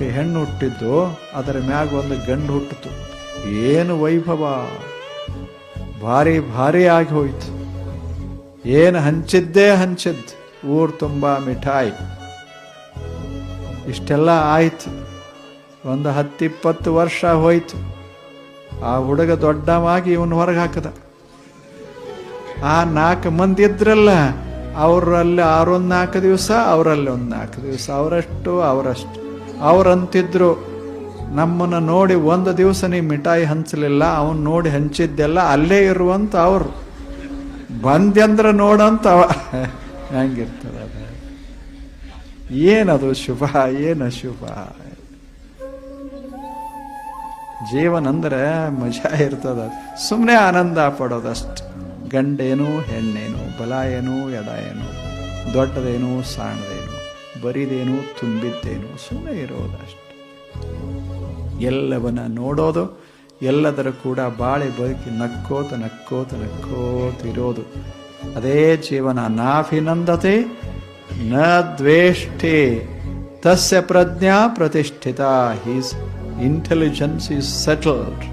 ಅದಕ್ಕೆ ಹೆಣ್ಣು ಹುಟ್ಟಿದ್ದು, ಅದರ ಮ್ಯಾಗ ಒಂದು ಗಂಡು ಹುಟ್ಟಿತು. ಏನು ವೈಭವ, ಭಾರಿ ಭಾರಿ ಆಗಿ ಹೋಯ್ತು. ಏನು ಹಂಚಿದ್ದೇ ಹಂಚಿದ್ದು, ಊರು ತುಂಬ ಮಿಠಾಯಿ. ಇಷ್ಟೆಲ್ಲ ಆಯ್ತು. ಒಂದು 10-20 ವರ್ಷ ಹೋಯ್ತು. ಆ ಹುಡುಗ ದೊಡ್ಡವಾಗಿ ಇವನು ಹೊರಗೆ ಹಾಕದ. ಆ 4 ಮಂದಿ ಇದ್ರಲ್ಲ, ಅವರಲ್ಲಿ 4 ದಿವಸ, ಅವರಲ್ಲಿ 4 ದಿವಸ, ಅವರಷ್ಟು ಅವರಂತಿದ್ರು, ನಮ್ಮನ್ನು ನೋಡಿ 1 ದಿವಸ ನೀ ಮಿಠಾಯಿ ಹಂಚಲಿಲ್ಲ, ಅವನು ನೋಡಿ ಹಂಚಿದ್ದೆಲ್ಲ ಅಲ್ಲೇ ಇರುವಂತ ಅವರು ಬಂದ್ಯಂದ್ರೆ ನೋಡಂತ ಹೆಂಗಿರ್ತದ. ಏನದು ಶುಭ, ಏನು ಶುಭ. ಜೀವನ ಅಂದ್ರೆ ಮಜಾ ಇರ್ತದ, ಸುಮ್ಮನೆ ಆನಂದ ಪಡೋದಷ್ಟು. ಗಂಡೇನು ಹೆಣ್ಣೇನು, ಬಲ ಏನು ಎಡ ಏನು, ದೊಡ್ಡದೇನು ಸಣ್ಣದೇನು, ಬರಿದೇನು ತುಂಬಿದ್ದೇನು, ಸುಮ್ಮನೆ ಇರೋದಷ್ಟು. ಎಲ್ಲವನ್ನ ನೋಡೋದು, ಎಲ್ಲದರ ಕೂಡ ಬಾಳೆ ಬದುಕಿ ನಕ್ಕೋತ ನಕ್ಕೋತ ನಕ್ಕೋತ ಇರೋದು. ಅದೇ ಜೀವನ. ನಾಭಿನಂದತೆ ನ ದ್ವೇಷ್ಟೆ ತಸ್ಯ ಪ್ರಜ್ಞಾ ಪ್ರತಿಷ್ಠಿತ. His intelligence is settled.